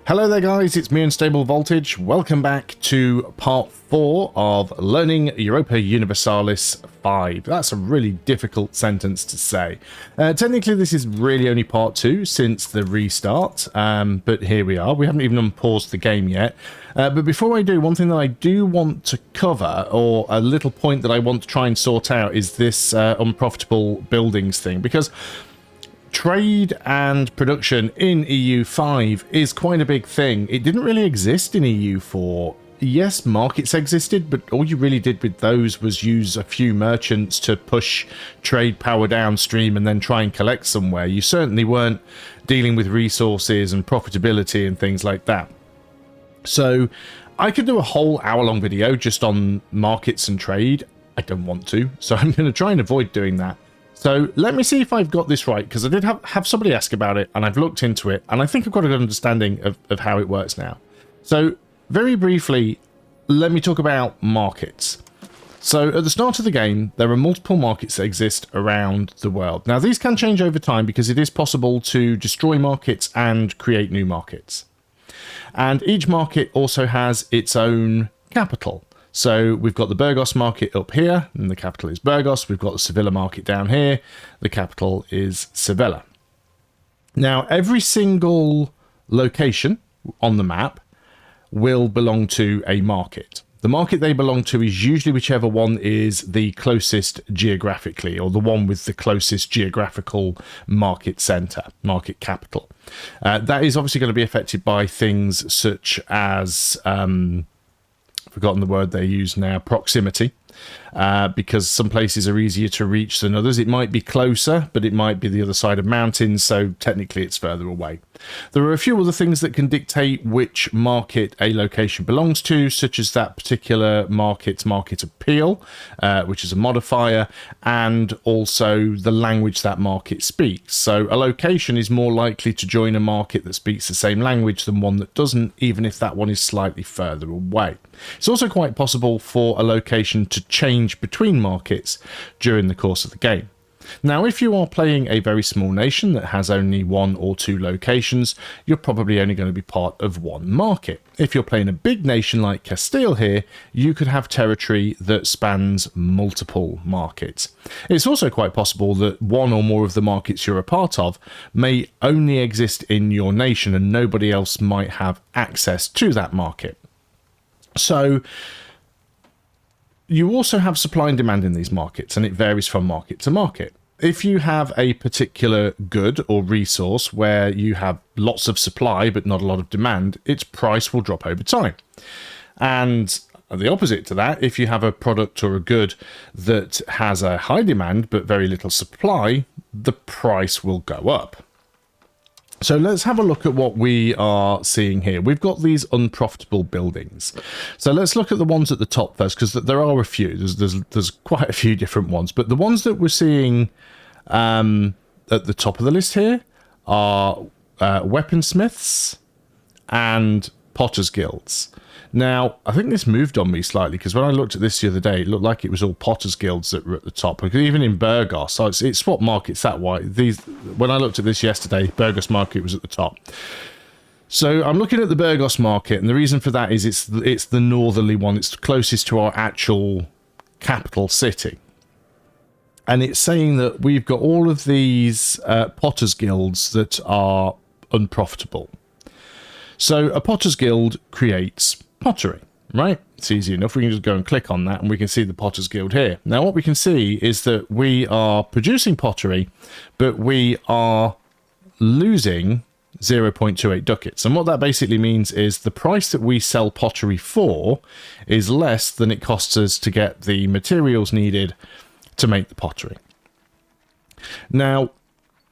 Hello there guys, it's me Unstable Voltage. Welcome back to part 4 of learning Europa Universalis V. That's a really difficult sentence to say. Technically this is really only part 2 since the restart, but here we are. We haven't even unpaused the game yet. But before I do, one thing that I do want to cover, or a little point that I want to try and sort out, is this unprofitable buildings thing, because trade and production in EU5 is quite a big thing. It didn't really exist in EU4. Yes, markets existed, but all you really did with those was use a few merchants to push trade power downstream and then try and collect somewhere. You certainly weren't dealing with resources and profitability and things like that. So I could do a whole hour-long video just on markets and trade. I don't want to, so I'm going to try and avoid doing that. So let me see if I've got this right, because I did have somebody ask about it, and I've looked into it, and I think I've got a good understanding of how it works now. So very briefly, let me talk about markets. So at the start of the game, there are multiple markets that exist around the world. Now these can change over time because it is possible to destroy markets and create new markets. And each market also has its own capital. So we've got the Burgos market up here, and the capital is Burgos. We've got the Sevilla market down here. The capital is Sevilla. Now, every single location on the map will belong to a market. The market they belong to is usually whichever one is the closest geographically, or the one with the closest geographical market center, market capital. That is obviously going to be affected by things such as forgotten the word they use now, proximity, because some places are easier to reach than others. It might be closer, but it might be the other side of mountains, so technically it's further away. There are a few other things that can dictate which market a location belongs to, such as that particular market's market appeal, which is a modifier, and also the language that market speaks. So a location is more likely to join a market that speaks the same language than one that doesn't, even if that one is slightly further away. It's also quite possible for a location to change between markets during the course of the game. Now, if you are playing a very small nation that has only 1 or 2 locations, you're probably only going to be part of one market. If you're playing a big nation like Castile here, you could have territory that spans multiple markets. It's also quite possible that one or more of the markets you're a part of may only exist in your nation and nobody else might have access to that market. So you also have supply and demand in these markets, and it varies from market to market. If you have a particular good or resource where you have lots of supply but not a lot of demand, its price will drop over time. And the opposite to that, if you have a product or a good that has a high demand but very little supply, the price will go up. So let's have a look at what we are seeing here. We've got these unprofitable buildings. So let's look at the ones at the top first, because there are a few. There's quite a few different ones. But the ones that we're seeing at the top of the list here are weaponsmiths and potters' guilds. Now, I think this moved on me slightly, because when I looked at this the other day, it looked like it was all potters' guilds that were at the top. Because even in Burgos, so it swapped markets that way. When I looked at this yesterday, Burgos market was at the top. So I'm looking at the Burgos market, and the reason for that is it's the northerly one. It's closest to our actual capital city. And it's saying that we've got all of these potters' guilds that are unprofitable. So a potter's guild creates pottery, right? It's easy enough. We can just go and click on that and we can see the potter's guild here. Now what we can see is that we are producing pottery, but we are losing 0.28 ducats. And what that basically means is the price that we sell pottery for is less than it costs us to get the materials needed to make the pottery. Now,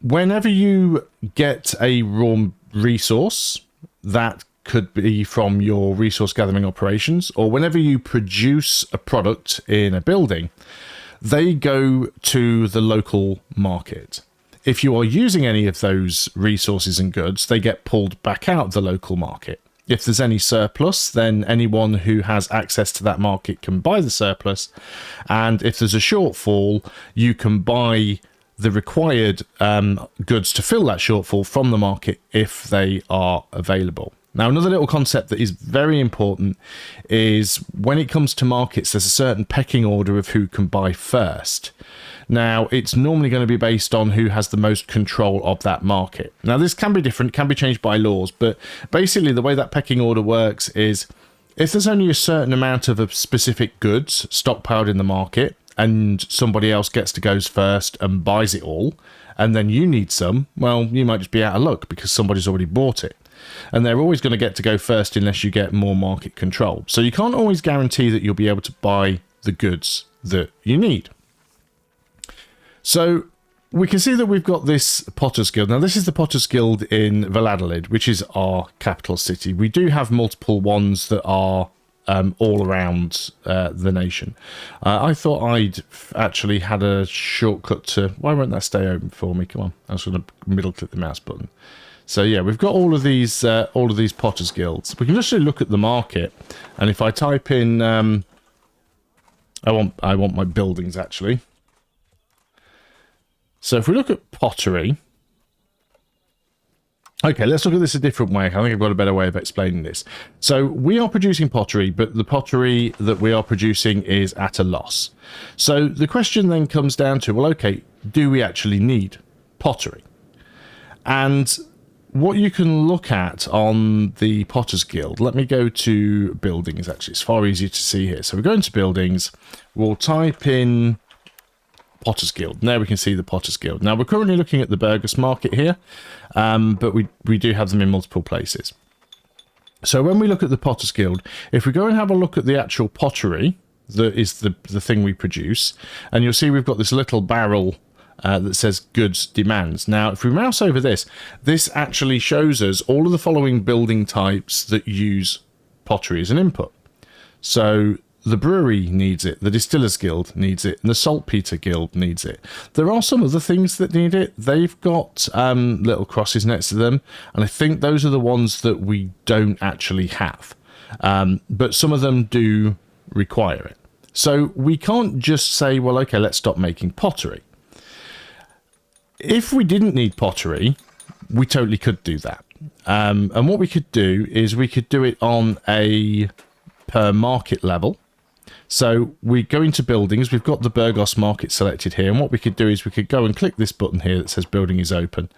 whenever you get a raw resource, that could be from your resource gathering operations, or whenever you produce a product in a building, they go to the local market. If you are using any of those resources and goods, they get pulled back out of the local market. If there's any surplus, then anyone who has access to that market can buy the surplus. And if there's a shortfall, you can buy the required goods to fill that shortfall from the market if they are available. Now, another little concept that is very important is when it comes to markets, there's a certain pecking order of who can buy first. Now, it's normally going to be based on who has the most control of that market. Now, this can be different, can be changed by laws, but basically the way that pecking order works is if there's only a certain amount of a specific goods stockpiled in the market and somebody else gets to go first and buys it all, and then you need some, well, you might just be out of luck because somebody's already bought it. And they're always going to get to go first unless you get more market control. So you can't always guarantee that you'll be able to buy the goods that you need. So we can see that we've got this Potter's Guild. Now, this is the Potter's Guild in Valladolid, which is our capital city. We do have multiple ones that are all around the nation. I thought I'd actually had a shortcut to... Why won't that stay open for me? Come on. I was going to middle click the mouse button. So yeah, we've got all of these Potter's Guilds. We can just look at the market, and if I type in... I want my buildings, actually. So if we look at pottery... Okay, let's look at this a different way. I think I've got a better way of explaining this. So we are producing pottery, but the pottery that we are producing is at a loss. So the question then comes down to, well, okay, do we actually need pottery? And what you can look at on the Potter's Guild, let me go to buildings, actually. It's far easier to see here. So we go into buildings, we'll type in Potter's Guild. Now we can see the Potter's Guild. Now we're currently looking at the Burgos market here, but we do have them in multiple places. So when we look at the Potter's Guild, if we go and have a look at the actual pottery, that is the thing we produce, and you'll see we've got this little barrel that says goods demands. Now if we mouse over this, this actually shows us all of the following building types that use pottery as an input. So the brewery needs it, the Distillers Guild needs it, and the Saltpeter Guild needs it. There are some other things that need it. They've got little crosses next to them, and I think those are the ones that we don't actually have. But some of them do require it. So we can't just say, well, okay, let's stop making pottery. If we didn't need pottery, we totally could do that. And what we could do is we could do it on a per market level. So we go into buildings, we've got the Burgos market selected here, and what we could do is we could go and click this button here that says building is open.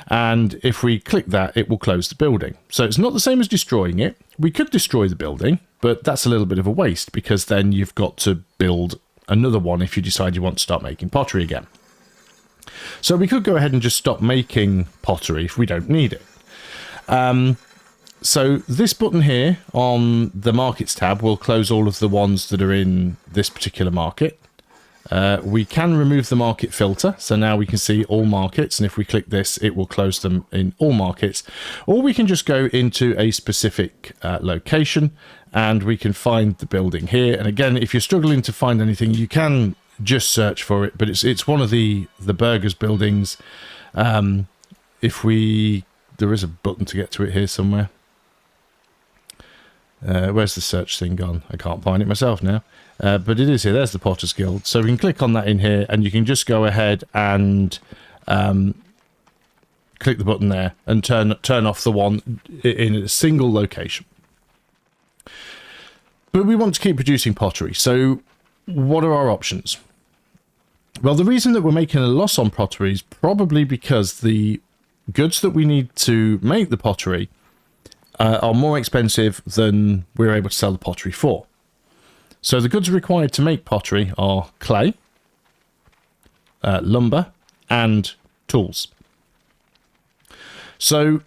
And if we click that, it will close the building. So it's not the same as destroying it. We could destroy the building, but that's a little bit of a waste because then you've got to build another one if you decide you want to start making pottery again. So we could go ahead and just stop making pottery if we don't need it. So this button here on the markets tab will close all of the ones that are in this particular market. We can remove the market filter. So now we can see all markets. And if we click this, it will close them in all markets. Or we can just go into a specific location and we can find the building here. And again, if you're struggling to find anything, you can just search for it. But it's one of the Burgers buildings. There is a button to get to it here somewhere. Where's the search thing gone? I can't find it myself now. But it is here. There's the Potter's Guild. So we can click on that in here and you can just go ahead and click the button there and turn off the one in a single location. But we want to keep producing pottery. So what are our options? Well, the reason that we're making a loss on pottery is probably because the goods that we need to make the pottery are more expensive than we're able to sell the pottery for. So the goods required to make pottery are clay, lumber, and tools. So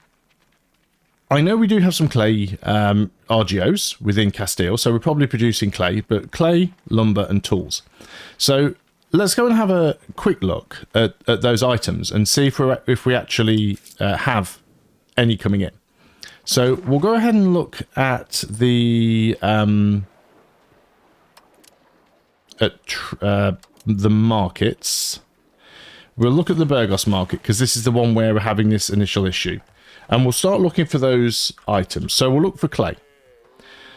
I know we do have some clay RGOs within Castile, so we're probably producing clay, but clay, lumber, and tools. So let's go and have a quick look at those items and see if we actually have any coming in. So we'll go ahead and look at the markets. We'll look at the Burgos market because this is the one where we're having this initial issue. And we'll start looking for those items. So we'll look for clay.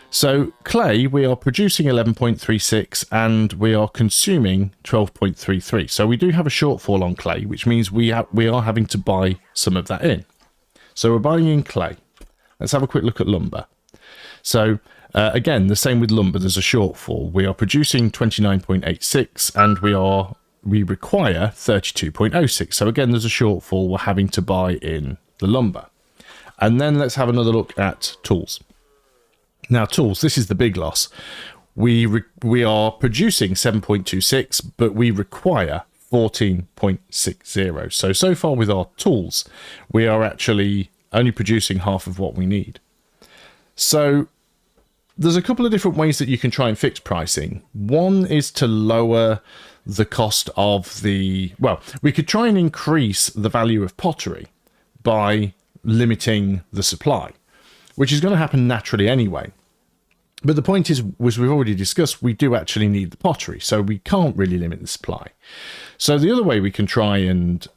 So clay, we are producing 11.36 and we are consuming 12.33. So we do have a shortfall on clay, which means we are having to buy some of that in. So we're buying in clay. let's have a quick look at lumber. So again, the same with lumber, there's a shortfall. We are producing 29.86 and we require 32.06. So again, there's a shortfall. We're having to buy in the lumber. And then let's have another look at tools. Now, tools, this is the big loss. We are producing 7.26, but we require 14.60. So far with our tools, we are actually only producing half of what we need. So there's a couple of different ways that you can try and fix pricing. One is to lower the cost of we could try and increase the value of pottery by limiting the supply, which is going to happen naturally anyway. But the point is, as we've already discussed, we do actually need the pottery, so we can't really limit the supply. So the other way we can try and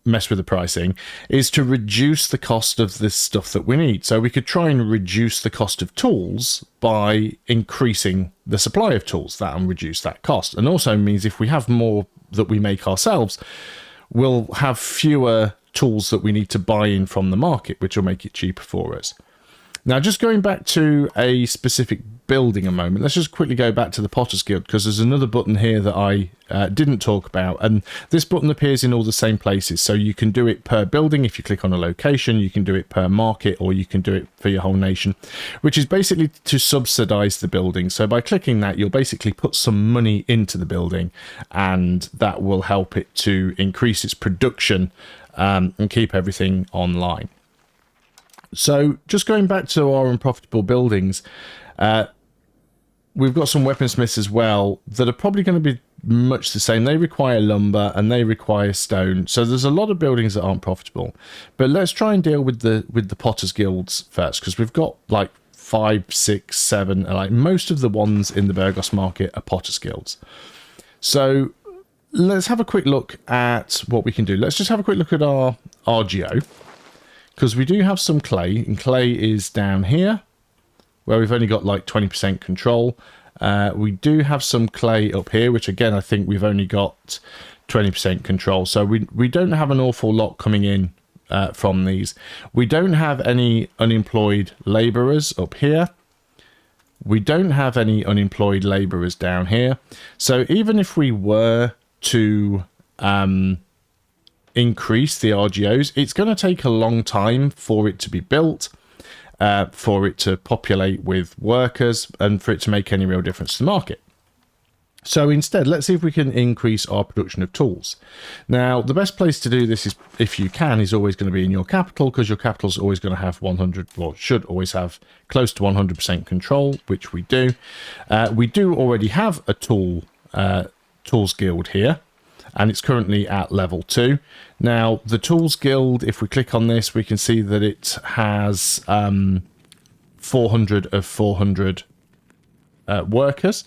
mess with the pricing is to reduce the cost of this stuff that we need. So we could try and reduce the cost of tools by increasing the supply of tools. That and reduce that cost. And also means if we have more that we make ourselves, we'll have fewer tools that we need to buy in from the market, which will make it cheaper for us. Now, just going back to a specific building a moment, let's just quickly go back to the Potter's Guild, because there's another button here that I didn't talk about, and this button appears in all the same places. So you can do it per building. If you click on a location, you can do it per market, or you can do it for your whole nation, which is basically to subsidize the building. So by clicking that, you'll basically put some money into the building, and that will help it to increase its production and keep everything online. So just going back to our unprofitable buildings, we've got some weaponsmiths as well that are probably going to be much the same. They require lumber and they require stone. So there's a lot of buildings that aren't profitable. But let's try and deal with the Potters Guilds first, because we've got like 5, 6, 7, like most of the ones in the Burgos market are Potters Guilds. So let's have a quick look at what we can do. Let's just have a quick look at our RGO, because we do have some clay, and clay is down here where we've only got like 20% control. We do have some clay up here, which again, I think we've only got 20% control. So we don't have an awful lot coming in from these. We don't have any unemployed laborers up here. We don't have any unemployed laborers down here. So even if we were to increase the RGOs, it's going to take a long time for it to be built, for it to populate with workers, and for it to make any real difference to the market. So instead, let's see if we can increase our production of tools. Now, the best place to do this is, if you can, is always going to be in your capital, because your capital is always going to have 100, or should always have close to 100% control, which we do. We do already have a tools guild here, and it's currently at level 2. Now, the Tools Guild, if we click on this, we can see that it has 400 of 400 workers.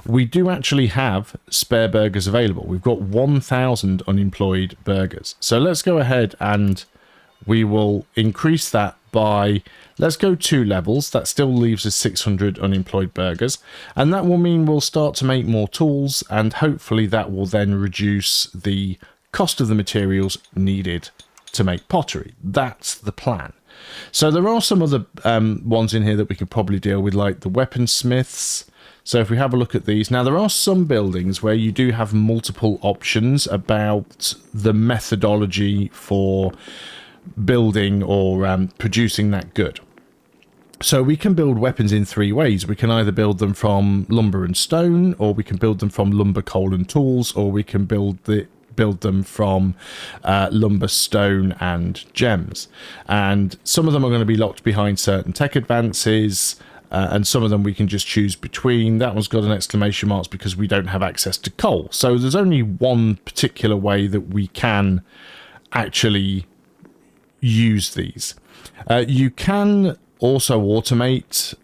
We do actually have spare burgers available. We've got 1,000 unemployed burgers. So let's go ahead and we will increase that by, let's go 2 levels. That still leaves us 600 unemployed burgers, and that will mean we'll start to make more tools, and hopefully that will then reduce the cost of the materials needed to make pottery. That's the plan. So there are some other ones in here that we could probably deal with, like the weaponsmiths. So if we have a look at these, now there are some buildings where you do have multiple options about the methodology for building or producing that good. So we can build weapons in 3 ways. We can either build them from lumber and stone, or we can build them from lumber, coal and tools, or we can build them from lumber, stone and gems. And some of them are going to be locked behind certain tech advances, and some of them we can just choose between. That one's got an exclamation marks because we don't have access to coal. So there's only one particular way that we can actually use these. You can also automate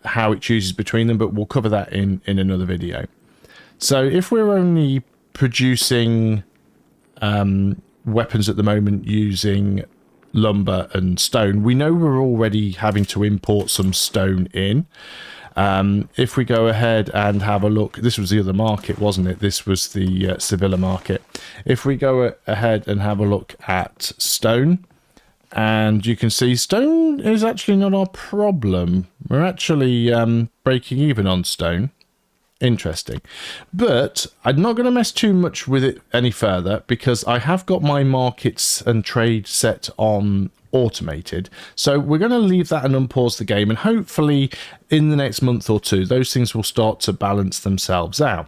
how it chooses between them, but we'll cover that in another video. So if we're only producing weapons at the moment using lumber and stone, we know we're already having to import some stone in. If we go ahead and have a look, this was the other market, wasn't it? This was the Sevilla market. If we go ahead and have a look at stone, And you can see stone is actually not our problem. We're actually breaking even on stone. Interesting. But I'm not going to mess too much with it any further because I have got my markets and trade set on automated. So we're going to leave that and unpause the game, and hopefully in the next month or two, those things will start to balance themselves out.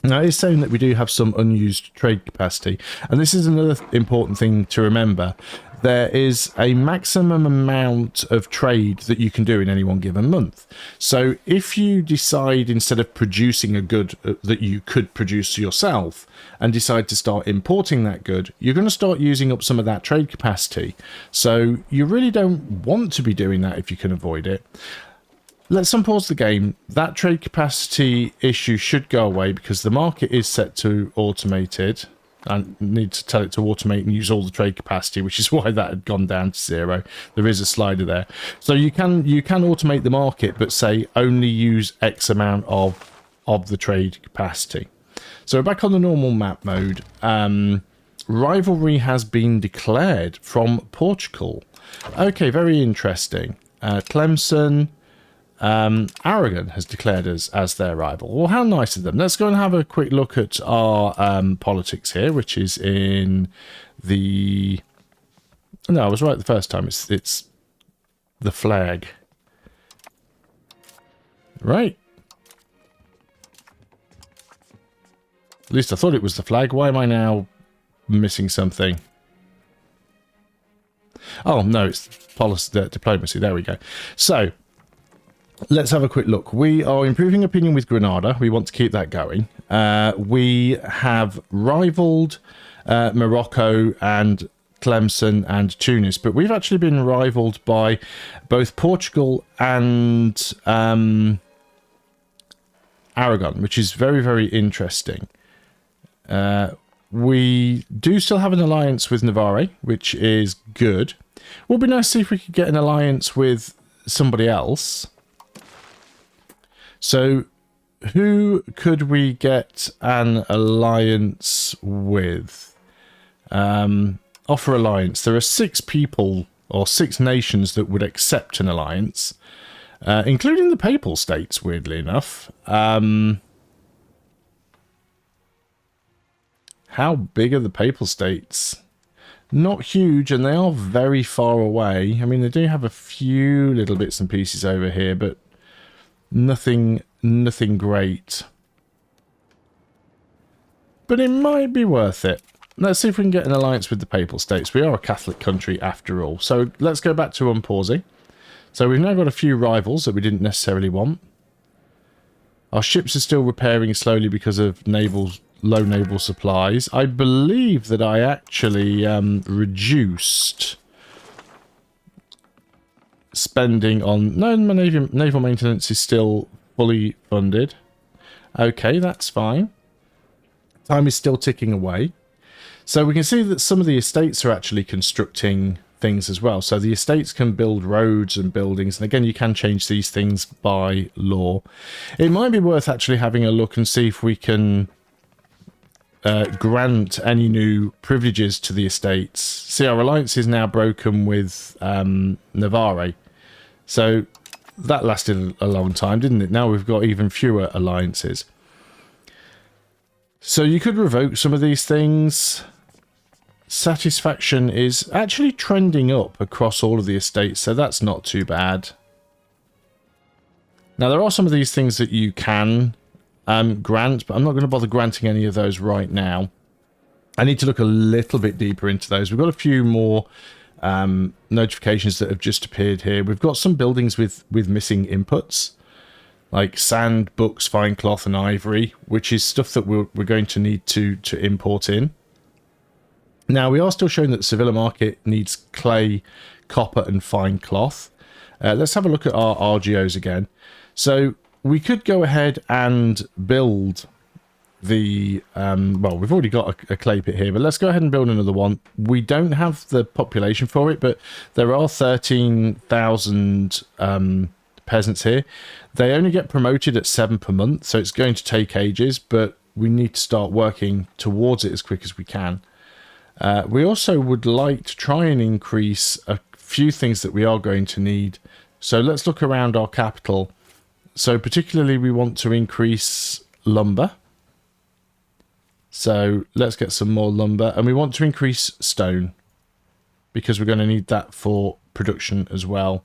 Now, it's saying that we do have some unused trade capacity, and this is another important thing to remember. There is a maximum amount of trade that you can do in any one given month. So if you decide, instead of producing a good that you could produce yourself, and decide to start importing that good, you're going to start using up some of that trade capacity. So you really don't want to be doing that if you can avoid it. Let's unpause the game. That trade capacity issue should go away because the market is set to automated. I need to tell it to automate and use all the trade capacity, which is why that had gone down to 0. There is a slider there. So you can automate the market, but say only use X amount of the trade capacity. So we're back on the normal map mode. Rivalry has been declared from Portugal. Okay, very interesting. Tlemcen, Aragon has declared us as their rival. Well, how nice of them. Let's go and have a quick look at our politics here, which is in the... No, I was right the first time. It's the flag. Right. At least I thought it was the flag. Why am I now missing something? Oh, no, it's policy, diplomacy. There we go. So... let's have a quick look. We are improving opinion with Granada. We want to keep that going. We have rivaled Morocco and Tlemcen and Tunis, but we've actually been rivaled by both Portugal and Aragon, which is very, very interesting. We do still have an alliance with Navarre, which is good. Would be nice to see if we could get an alliance with somebody else. So, who could we get an alliance with? Offer alliance. There are 6 people, or 6 nations that would accept an alliance, including the Papal States, weirdly enough. How big are the Papal States? Not huge, and they are very far away. I mean, they do have a few little bits and pieces over here, but... nothing great. But it might be worth it. Let's see if we can get an alliance with the Papal States. We are a Catholic country after all. So let's go back to unpausing. So we've now got a few rivals that we didn't necessarily want. Our ships are still repairing slowly because of low naval supplies. I believe that I actually reduced... spending on... no, my naval maintenance is still fully funded. Okay, that's fine. Time is still ticking away. So we can see that some of the estates are actually constructing things as well. So the estates can build roads and buildings. And again, you can change these things by law. It might be worth actually having a look and see if we can... grant any new privileges to the estates. See, our alliance is now broken with Navarre. So that lasted a long time, didn't it? Now we've got even fewer alliances. So you could revoke some of these things. Satisfaction is actually trending up across all of the estates, so that's not too bad. Now there are some of these things that you can grant, but I'm not going to bother granting any of those right now. I need to look a little bit deeper into those. We've got a few more notifications that have just appeared here. We've got some buildings with missing inputs, like sand, books, fine cloth, and ivory, which is stuff that we're going to need to import in. Now, we are still showing that the Sevilla market needs clay, copper, and fine cloth. Let's have a look at our RGOs again. So we could go ahead and build the... well, we've already got a clay pit here, but let's go ahead and build another one. We don't have the population for it, but there are 13,000 peasants here. They only get promoted at 7 per month, so it's going to take ages, but we need to start working towards it as quick as we can. We also would like to try and increase a few things that we are going to need. So let's look around our capital. So particularly we want to increase lumber. So let's get some more lumber. And we want to increase stone, because we're going to need that for production as well.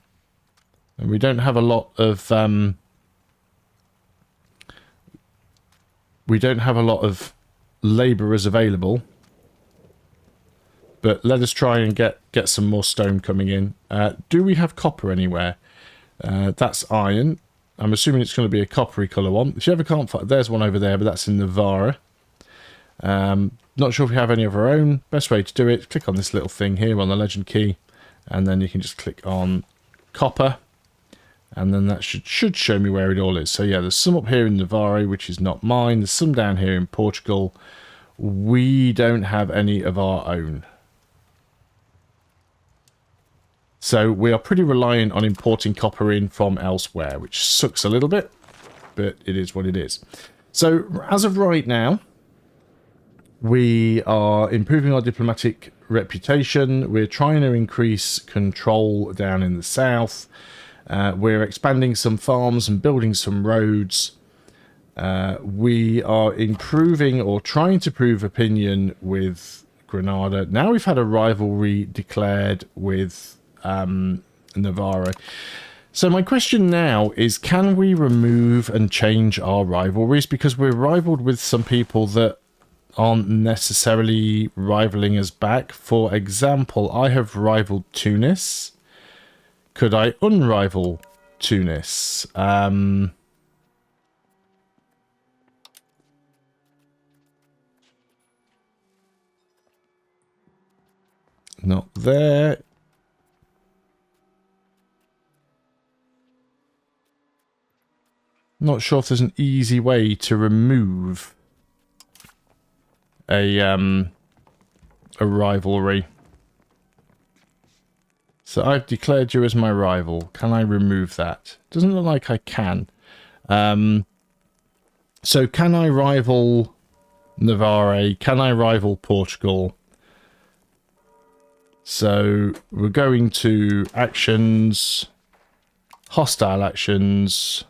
And we don't have a lot of labourers available, but let us try and get some more stone coming in. Do we have copper anywhere? That's iron. I'm assuming it's going to be a coppery colour one. If you ever can't find, there's one over there, but that's in Navarra. Not sure if we have any of our own. Best way to do it, click on this little thing here on the legend key, and then you can just click on copper, and then that should show me where it all is. So yeah, there's some up here in Navarre, which is not mine. There's some down here in Portugal. We don't have any of our own. So we are pretty reliant on importing copper in from elsewhere, which sucks a little bit, but it is what it is. So as of right now, we are improving our diplomatic reputation. We're trying to increase control down in the south. We're expanding some farms and building some roads. We are improving or trying to prove opinion with Granada. Now we've had a rivalry declared with Navarra. So my question now is, can we remove and change our rivalries? Because we're rivaled with some people that aren't necessarily rivaling us back. For example, I have rivaled Tunis. Could I unrival Tunis? Not there. Not sure if there's an easy way to remove a rivalry. So I've declared you as my rival. Can I remove that? Doesn't look like I can. So can I rival Navarre? Can I rival Portugal? So we're going to actions, hostile actions.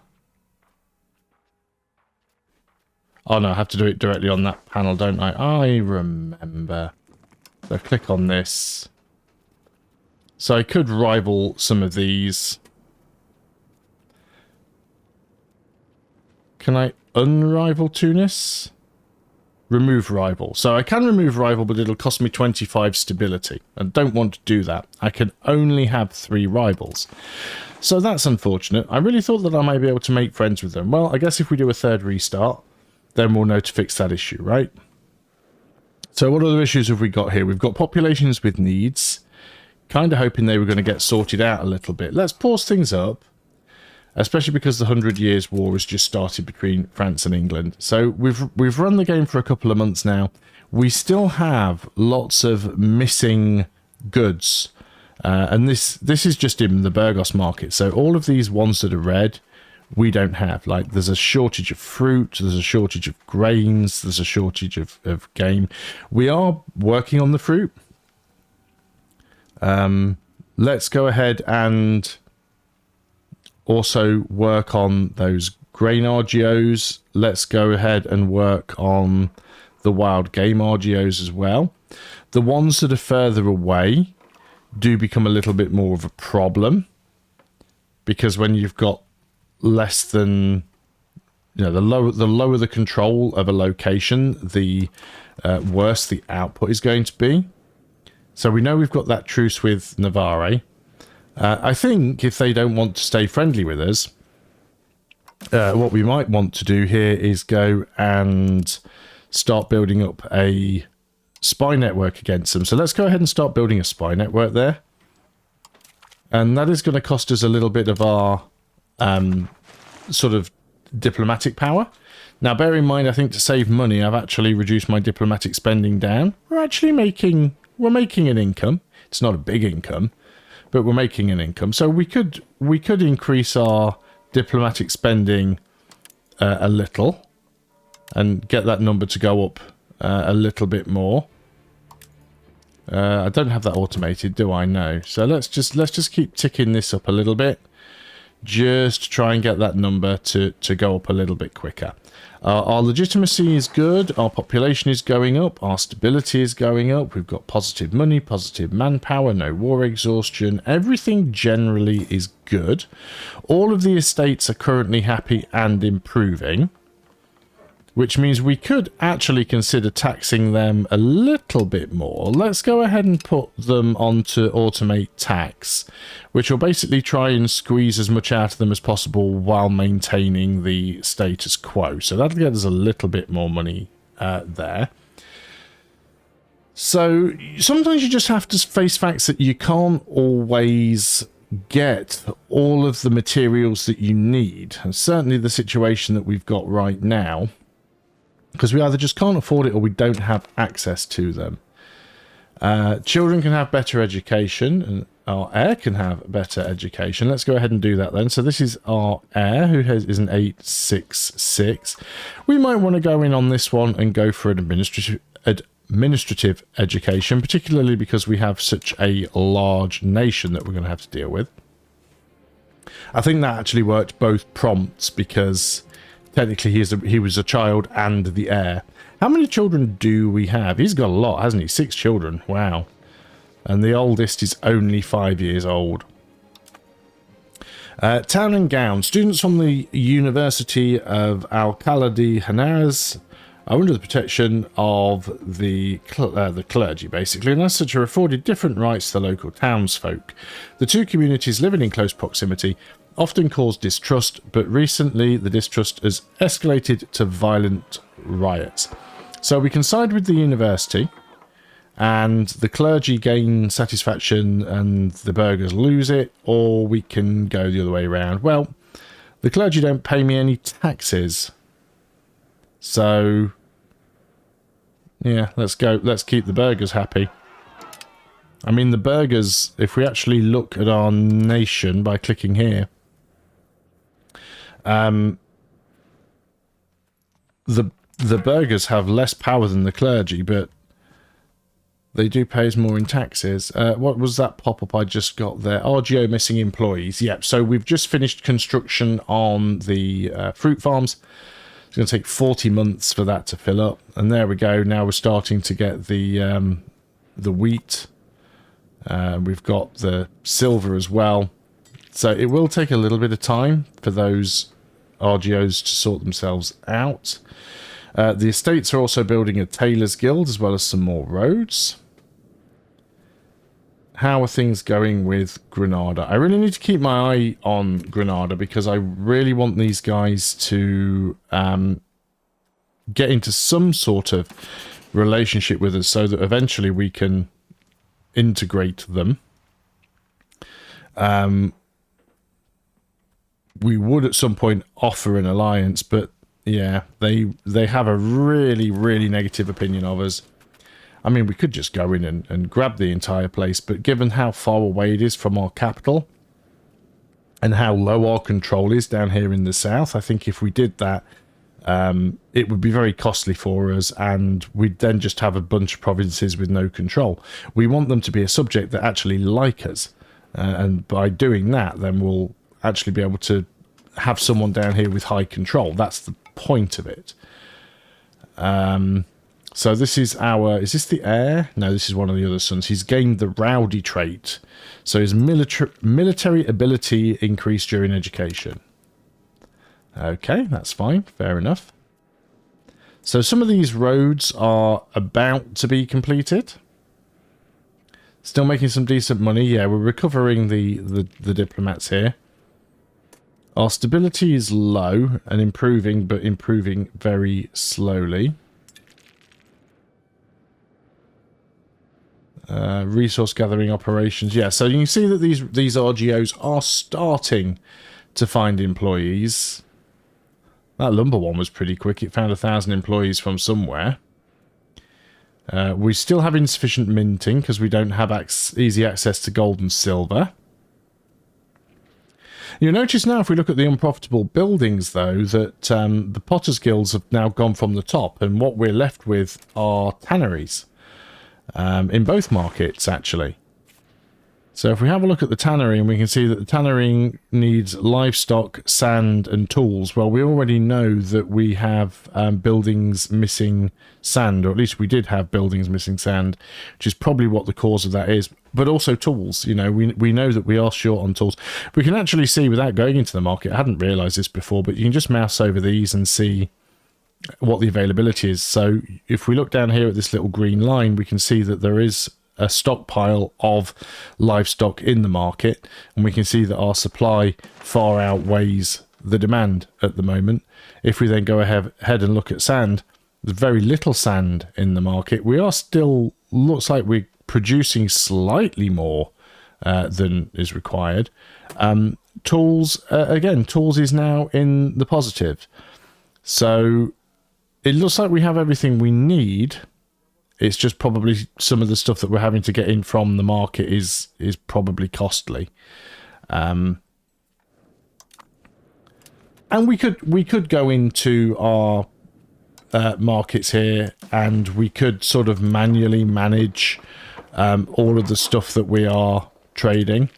Oh no, I have to do it directly on that panel, don't I? I remember. So click on this. So I could rival some of these. Can I unrival Tunis? Remove rival. So I can remove rival, but it'll cost me 25 stability. I don't want to do that. I can only have 3 rivals. So that's unfortunate. I really thought that I might be able to make friends with them. Well, I guess if we do a third restart, then we'll know to fix that issue, right? So what other issues have we got here? We've got populations with needs. Kind of hoping they were going to get sorted out a little bit. Let's pause things up, especially because the 100 Years' War has just started between France and England. So we've run the game for a couple of months now. We still have lots of missing goods. And this is just in the Burgos market. So all of these ones that are red, we don't have. Like, there's a shortage of fruit, there's a shortage of grains, there's a shortage of game. We are working on the fruit. Let's go ahead and also work on those grain RGOs. Let's go ahead and work on the wild game RGOs as well. The ones that are further away do become a little bit more of a problem, because when you've got less than, you know, the lower the control of a location, the worse the output is going to be. So we know we've got that truce with Navarre. I think if they don't want to stay friendly with us, what we might want to do here is go and start building up a spy network against them. So let's go ahead and start building a spy network there. And that is going to cost us a little bit of our sort of diplomatic power. Now, bear in mind, I think to save money, I've actually reduced my diplomatic spending down. We're making an income. It's not a big income, but we're making an income. So we could increase our diplomatic spending a little and get that number to go up a little bit more. I don't have that automated, do I? No. So let's just keep ticking this up a little bit. Just to try and get that number to go up a little bit quicker. Our legitimacy is good. Our population is going up. Our stability is going up. We've got positive money, positive manpower, no war exhaustion. Everything generally is good. All of the estates are currently happy and improving, which means we could actually consider taxing them a little bit more. Let's go ahead and put them onto automate tax, which will basically try and squeeze as much out of them as possible while maintaining the status quo. So that'll get us a little bit more money there. So sometimes you just have to face facts that you can't always get all of the materials that you need. And certainly the situation that we've got right now, because we either just can't afford it or we don't have access to them. Children can have better education, and our heir can have better education. Let's go ahead and do that then. So this is our heir, who is an 866. We might want to go in on this one and go for an administrative education, particularly because we have such a large nation that we're going to have to deal with. I think that actually worked both prompts because technically he was a child and the heir. How many children do we have? He's got a lot, hasn't he? 6 children. Wow. And the oldest is only 5 years old. Town and gown. Students from the University of Alcalá de Henares are under the protection of the clergy, basically, and as such are afforded different rights to the local townsfolk. The two communities living in close proximity often cause distrust, but recently the distrust has escalated to violent riots. So we can side with the university, and the clergy gain satisfaction and the burghers lose it, or we can go the other way around. Well, the clergy don't pay me any taxes, so yeah, let's keep the burghers happy. I mean, the burghers, if we actually look at our nation by clicking here, the burghers have less power than the clergy, but they do pay us more in taxes. What was that pop-up I just got there? RGO missing employees. Yep, so we've just finished construction on the fruit farms. It's going to take 40 months for that to fill up. And there we go. Now we're starting to get the wheat. We've got the silver as well. So it will take a little bit of time for those RGOs to sort themselves out. The estates are also building a tailor's guild as well as some more roads. How are things going with Granada? I really need to keep my eye on Granada because I really want these guys to get into some sort of relationship with us so that eventually we can integrate them. We would at some point offer an alliance, but yeah, they have a really, really negative opinion of us. I mean, we could just go in and grab the entire place, but given how far away it is from our capital and how low our control is down here in the south, I think if we did that, it would be very costly for us, and we'd then just have a bunch of provinces with no control. We want them to be a subject that actually like us, and by doing that, then we'll actually be able to have someone down here with high control. That's the point of it. So this is our... Is this the heir? No, this is one of the other sons. He's gained the rowdy trait. So his military ability increased during education. Okay, that's fine. Fair enough. So some of these roads are about to be completed. Still making some decent money. Yeah, we're recovering the diplomats here. Our stability is low and improving, but improving very slowly. Resource gathering operations. Yeah, so you can see that these RGOs are starting to find employees. That lumber one was pretty quick. It found 1,000 employees from somewhere. We still have insufficient minting because we don't have easy access to gold and silver. You'll notice now, if we look at the unprofitable buildings, though, that the Potters Guilds have now gone from the top, and what we're left with are tanneries. in both markets, actually. So if we have a look at the tannery, and we can see that the tannery needs livestock, sand, and tools. Well, we already know that we have buildings missing sand, or at least we did have buildings missing sand, which is probably what the cause of that is. But also tools. You know, we know that we are short on tools. We can actually see, without going into the market, I hadn't realised this before, but you can just mouse over these and see what the availability is. So if we look down here at this little green line, we can see that there is a stockpile of livestock in the market, and we can see that our supply far outweighs the demand at the moment. If we then go ahead and look at sand, there's very little sand in the market. We are still, looks like we're producing slightly more than is required. Tools, again, tools is now in the positive. So it looks like we have everything we need. It's just probably some of the stuff that we're having to get in from the market is probably costly. And we could go into our markets here, and we could sort of manually manage all of the stuff that we are trading.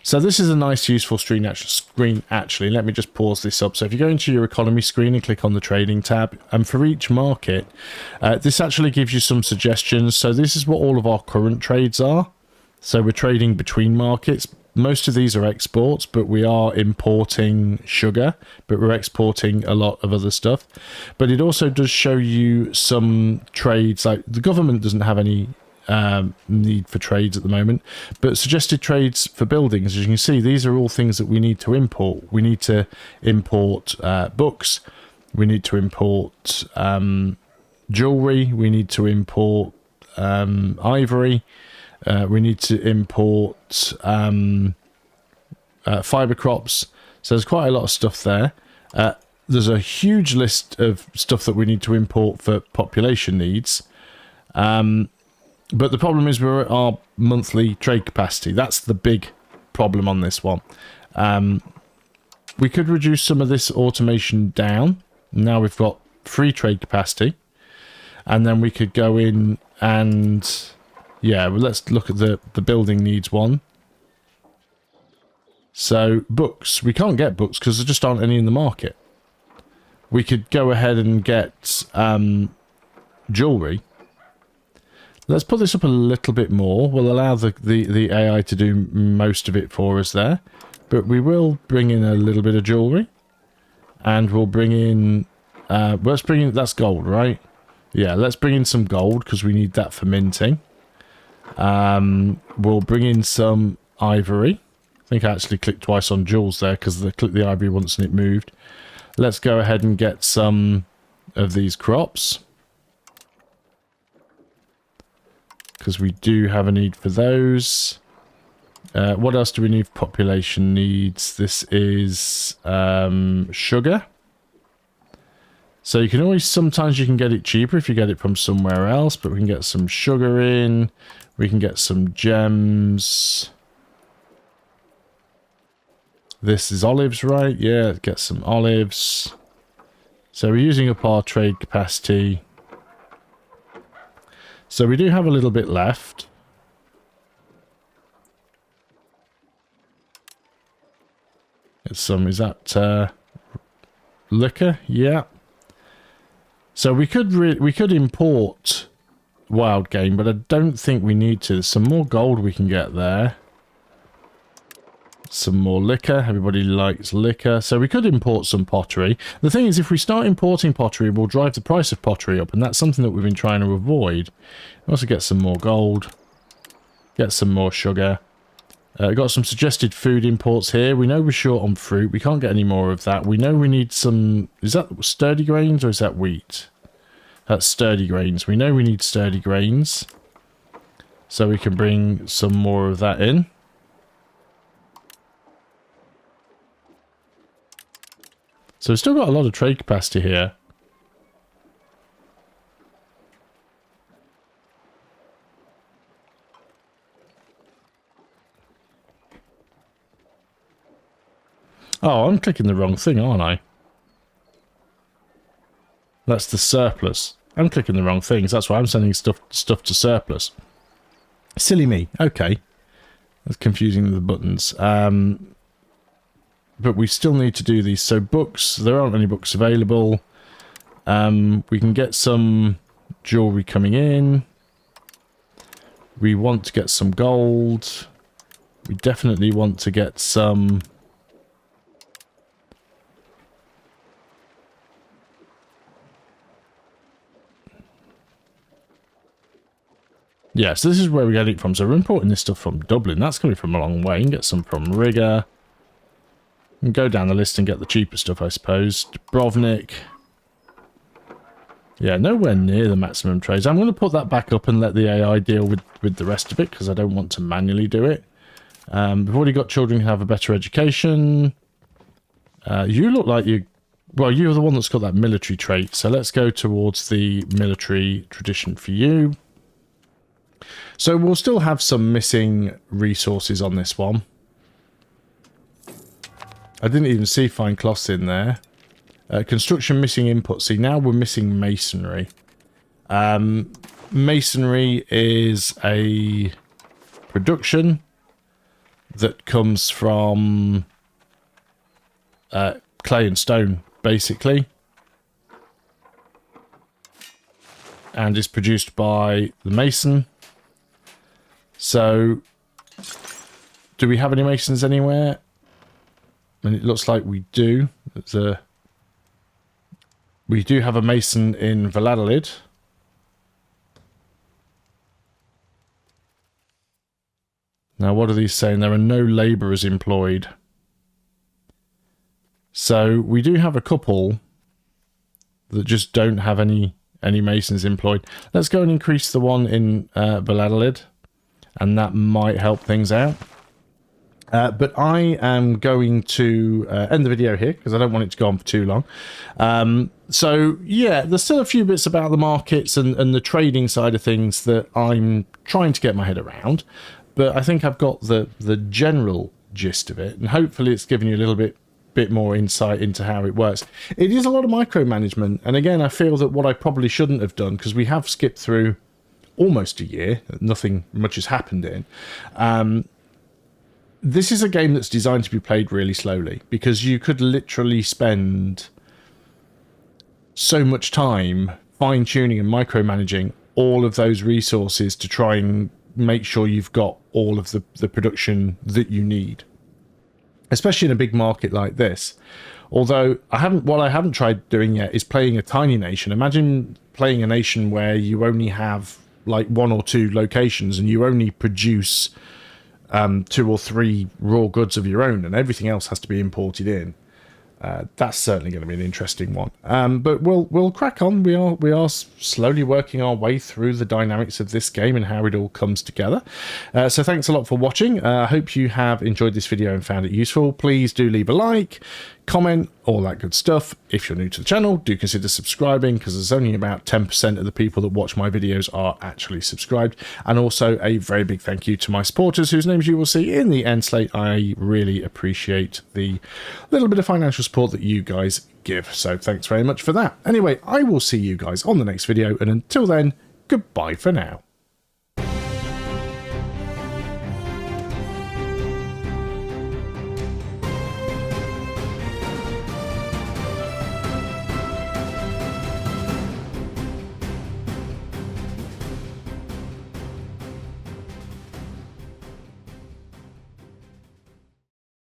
So this is a nice, useful screen actually. Let me just pause this up. So if you go into your economy screen and click on the trading tab, and for each market, this actually gives you some suggestions. So this is what all of our current trades are. So we're trading between markets. Most of these are exports, but we are importing sugar, but we're exporting a lot of other stuff. But it also does show you some trades, like the government doesn't have any need for trades at the moment, but suggested trades for buildings, as you can see, these are all things that we need to import. We need to import books, we need to import jewelry, we need to import ivory, we need to import fiber crops. So there's quite a lot of stuff there. There's a huge list of stuff that we need to import for population needs. But the problem is we're at our monthly trade capacity. That's the big problem on this one. We could reduce some of this automation down. Now we've got free trade capacity. And then we could go in and... yeah, well, let's look at the building needs one. So, books. We can't get books because there just aren't any in the market. We could go ahead and get jewelry. Let's put this up a little bit more. We'll allow the AI to do most of it for us there. But we will bring in a little bit of jewelry. And we'll bring in... let's bring in... that's gold, right? Yeah, let's bring in some gold because we need that for minting. We'll bring in some ivory. I think I actually clicked twice on jewels there because I clicked the ivory once and it moved. Let's go ahead and get some of these crops, because we do have a need for those. What else do we need for population needs? This is sugar. So you can always, sometimes you can get it cheaper if you get it from somewhere else, but we can get some sugar in. We can get some gems. This is olives, right? Yeah, get some olives. So we're using up our trade capacity. So we do have a little bit left. Get some, is that liquor? Yeah. So we could import wild game, but I don't think we need to. There's some more gold we can get there. Some more liquor. Everybody likes liquor. So we could import some pottery. The thing is, if we start importing pottery, we'll drive the price of pottery up, and that's something that we've been trying to avoid. Also get some more gold. Get some more sugar. Got some suggested food imports here. We know we're short on fruit. We can't get any more of that. We know we need some... is that sturdy grains or is that wheat? That's sturdy grains. We know we need sturdy grains. So we can bring some more of that in. So we've still got a lot of trade capacity here. Oh, I'm clicking the wrong thing, aren't I? That's the surplus. I'm clicking the wrong things. That's why I'm sending stuff to surplus. Silly me. Okay. That's confusing the buttons. But we still need to do these. So books, there aren't any books available. We can get some jewellery coming in. We want to get some gold. We definitely want to get some... Yeah, so this is where we get it from. So we're importing this stuff from Dublin. That's going to be from a long way. You can get some from Riga. And go down the list and get the cheaper stuff, I suppose. Dubrovnik. Yeah, nowhere near the maximum trades. I'm going to put that back up and let the AI deal with the rest of it, because I don't want to manually do it. We've already got children who have a better education. You look like you... Well, you're the one that's got that military trait. So let's go towards the military tradition for you. So we'll still have some missing resources on this one. I didn't even see fine cloths in there. Construction missing input. See, now we're missing masonry. Masonry is a production that comes from clay and stone, basically. And is produced by the mason. So, do we have any masons anywhere? And it looks like we do. We do have a mason in Valladolid. Now, what are these saying? There are no labourers employed. So, we do have a couple that just don't have any masons employed. Let's go and increase the one in Valladolid. And that might help things out. But I am going to end the video here because I don't want it to go on for too long. So, yeah, there's still a few bits about the markets and the trading side of things that I'm trying to get my head around. But I think I've got the general gist of it. And hopefully it's given you a little bit more insight into how it works. It is a lot of micromanagement. And again, I feel that what I probably shouldn't have done, because we have skipped through almost a year, nothing much has happened in. This is a game that's designed to be played really slowly, because you could literally spend so much time fine-tuning and micromanaging all of those resources to try and make sure you've got all of the production that you need, especially in a big market like this. Although what I haven't tried doing yet is playing a tiny nation. Imagine playing a nation where you only have like 1 or 2 locations and you only produce 2 or 3 raw goods of your own, and everything else has to be imported in. That's certainly going to be an interesting one. But we'll crack on. We are slowly working our way through the dynamics of this game and how it all comes together. So thanks a lot for watching. I hope you have enjoyed this video and found it useful. Please do leave a like, comment, all that good stuff. If you're new to the channel, do consider subscribing, because there's only about 10% of the people that watch my videos are actually subscribed. And also a very big thank you to my supporters, whose names you will see in the end slate. I really appreciate the little bit of financial support that you guys give. So thanks very much for that. Anyway, I will see you guys on the next video, and until then, goodbye for now.